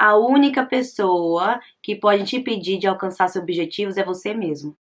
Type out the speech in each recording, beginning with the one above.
A única pessoa que pode te impedir de alcançar seus objetivos é você mesmo.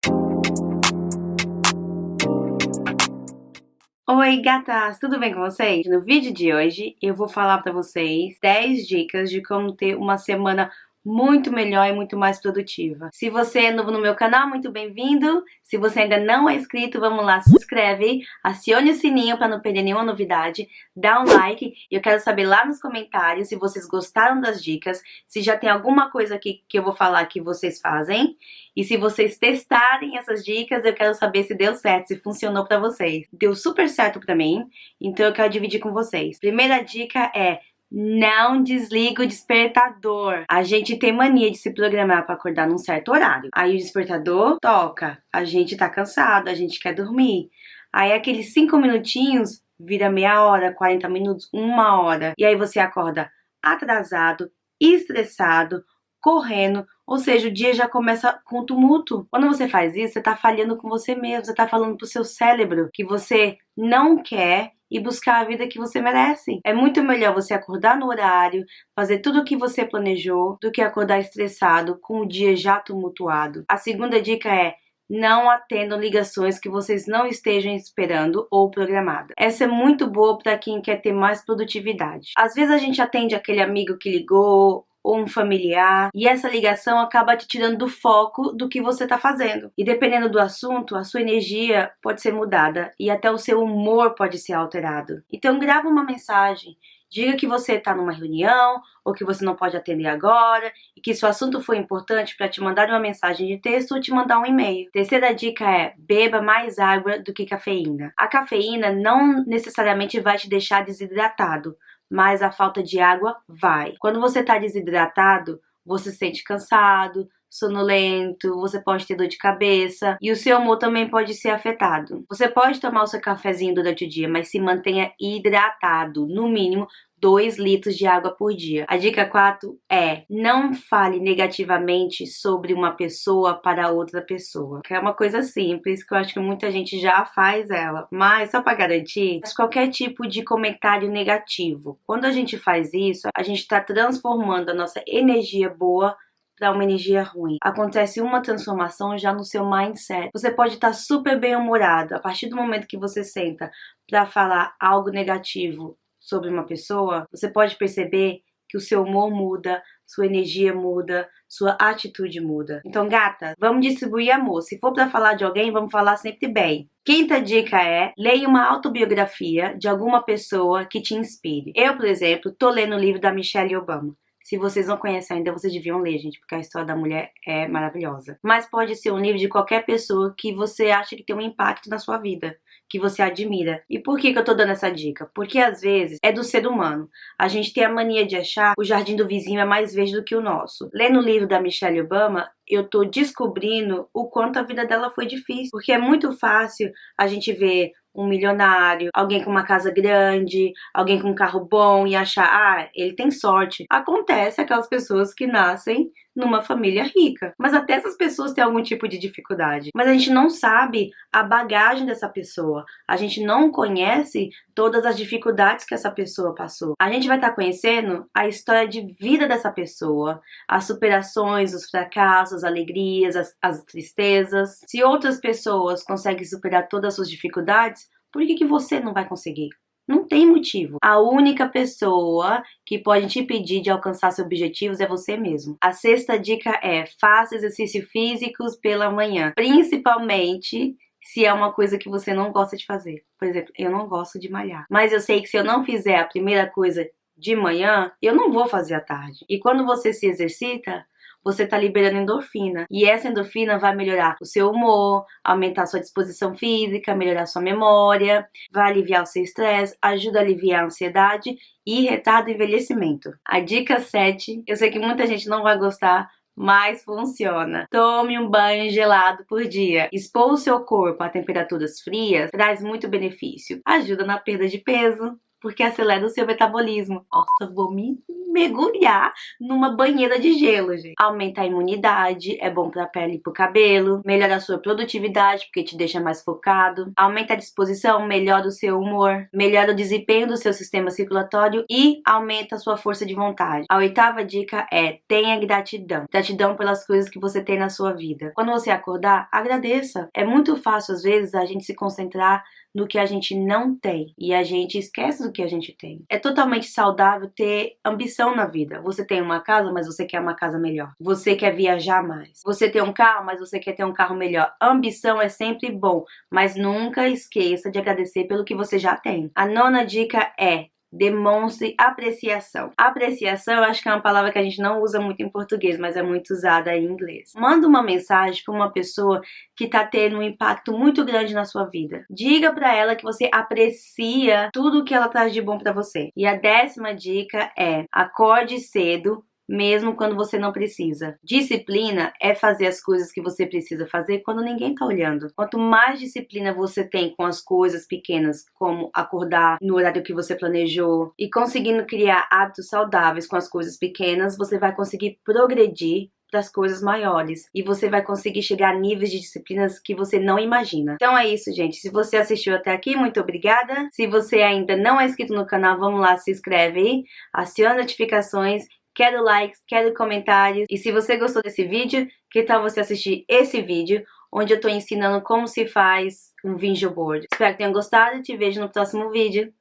Oi, gatas! Tudo bem com vocês? No vídeo de hoje eu vou falar pra vocês 10 dicas de como ter uma semana muito melhor e muito mais produtiva. Se você é novo no meu canal, muito bem-vindo. Se você ainda não é inscrito, vamos lá, se inscreve, acione o sininho para não perder nenhuma novidade, dá um like e eu quero saber lá nos comentários se vocês gostaram das dicas, se já tem alguma coisa aqui que eu vou falar que vocês fazem e se vocês testarem essas dicas, eu quero saber se deu certo, se funcionou para vocês. Deu super certo para mim, então eu quero dividir com vocês. Primeira dica é: não desliga o despertador. A gente tem mania de se programar para acordar num certo horário. Aí o despertador toca, a gente tá cansado, a gente quer dormir. Aí aqueles 5 minutinhos vira meia hora, 40 minutos, 1 hora. E aí você acorda atrasado, estressado, correndo, ou seja, o dia já começa com tumulto. Quando você faz isso, você tá falhando com você mesmo, você tá falando pro seu cérebro que você não quer e buscar a vida que você merece. É muito melhor você acordar no horário, fazer tudo o que você planejou, do que acordar estressado, com o dia já tumultuado. A segunda dica é: não atendam ligações que vocês não estejam esperando ou programadas. Essa é muito boa para quem quer ter mais produtividade. Às vezes a gente atende aquele amigo que ligou, ou um familiar, e essa ligação acaba te tirando do foco do que você está fazendo. E dependendo do assunto, a sua energia pode ser mudada e até o seu humor pode ser alterado. Então grava uma mensagem, diga que você está numa reunião ou que você não pode atender agora e que se o assunto foi importante para te mandar uma mensagem de texto ou te mandar um e-mail. Terceira dica é: beba mais água do que cafeína. A cafeína não necessariamente vai te deixar desidratado, mas a falta de água vai. Quando você está desidratado, você se sente cansado, sonolento, você pode ter dor de cabeça e o seu humor também pode ser afetado. Você pode tomar o seu cafezinho durante o dia, mas se mantenha hidratado, no mínimo 2 litros de água por dia. A dica 4 é: não fale negativamente sobre uma pessoa para outra pessoa. Que é uma coisa simples, que eu acho que muita gente já faz ela, mas só para garantir, qualquer tipo de comentário negativo. Quando a gente faz isso, a gente está transformando a nossa energia boa para uma energia ruim. Acontece uma transformação já no seu mindset. Você pode estar super bem-humorado. A partir do momento que você senta para falar algo negativo sobre uma pessoa, você pode perceber que o seu humor muda, sua energia muda, sua atitude muda. Então, gata, vamos distribuir amor. Se for para falar de alguém, vamos falar sempre bem. Quinta dica é: leia uma autobiografia de alguma pessoa que te inspire. Eu, por exemplo, tô lendo o livro da Michelle Obama. Se vocês não conhecem ainda, vocês deviam ler, gente, porque a história da mulher é maravilhosa. Mas pode ser um livro de qualquer pessoa que você acha que tem um impacto na sua vida, que você admira. E por que eu tô dando essa dica? Porque às vezes é do ser humano. A gente tem a mania de achar que o jardim do vizinho é mais verde do que o nosso. Lendo o livro da Michelle Obama, eu tô descobrindo o quanto a vida dela foi difícil. Porque é muito fácil a gente ver um milionário, alguém com uma casa grande, alguém com um carro bom e achar: ah, ele tem sorte. Acontece aquelas pessoas que nascem numa família rica, mas até essas pessoas têm algum tipo de dificuldade. Mas a gente não sabe a bagagem dessa pessoa, a gente não conhece todas as dificuldades que essa pessoa passou. A gente vai estar conhecendo a história de vida dessa pessoa, as superações, os fracassos, as alegrias, as tristezas. Se outras pessoas conseguem superar todas as suas dificuldades, por que você não vai conseguir? Não tem motivo. A única pessoa que pode te impedir de alcançar seus objetivos é você mesmo. A sexta dica é: faça exercícios físicos pela manhã, principalmente se é uma coisa que você não gosta de fazer. Por exemplo, eu não gosto de malhar, mas eu sei que se eu não fizer a primeira coisa de manhã, eu não vou fazer à tarde. E quando você se exercita, você está liberando endorfina. E essa endorfina vai melhorar o seu humor, aumentar a sua disposição física, melhorar a sua memória, vai aliviar o seu estresse, ajuda a aliviar a ansiedade e retarda o envelhecimento. A dica 7, eu sei que muita gente não vai gostar, mas funciona. Tome um banho gelado por dia. Expor o seu corpo a temperaturas frias traz muito benefício. Ajuda na perda de peso, porque acelera o seu metabolismo. Nossa, vou me mergulhar numa banheira de gelo, gente. Aumenta a imunidade, é bom pra pele e pro cabelo, melhora a sua produtividade, porque te deixa mais focado, aumenta a disposição, melhora o seu humor, melhora o desempenho do seu sistema circulatório e aumenta a sua força de vontade. A 8ª dica é: tenha gratidão. Gratidão pelas coisas que você tem na sua vida. Quando você acordar, agradeça. É muito fácil, às vezes, a gente se concentrar no que a gente não tem e a gente esquece do que a gente tem. É totalmente saudável ter ambição na vida. Você tem uma casa, mas você quer uma casa melhor. Você quer viajar mais. Você tem um carro, mas você quer ter um carro melhor. Ambição é sempre bom, mas nunca esqueça de agradecer pelo que você já tem. A 9ª dica é: demonstre apreciação. Apreciação, eu acho que é uma palavra que a gente não usa muito em português, mas é muito usada em inglês. Manda uma mensagem para uma pessoa que tá tendo um impacto muito grande na sua vida. Diga para ela que você aprecia tudo que ela traz de bom para você. E a 10ª dica é: acorde cedo, mesmo quando você não precisa. Disciplina é fazer as coisas que você precisa fazer quando ninguém tá olhando. Quanto mais disciplina você tem com as coisas pequenas, como acordar no horário que você planejou e conseguindo criar hábitos saudáveis com as coisas pequenas, você vai conseguir progredir das coisas maiores e você vai conseguir chegar a níveis de disciplinas que você não imagina. Então é isso, gente. Se você assistiu até aqui, muito obrigada. Se você ainda não é inscrito no canal, vamos lá, se inscreve aí, aciona as notificações. Quero likes, quero comentários. E se você gostou desse vídeo, que tal você assistir esse vídeo, onde eu tô ensinando como se faz um vision board. Espero que tenham gostado e te vejo no próximo vídeo.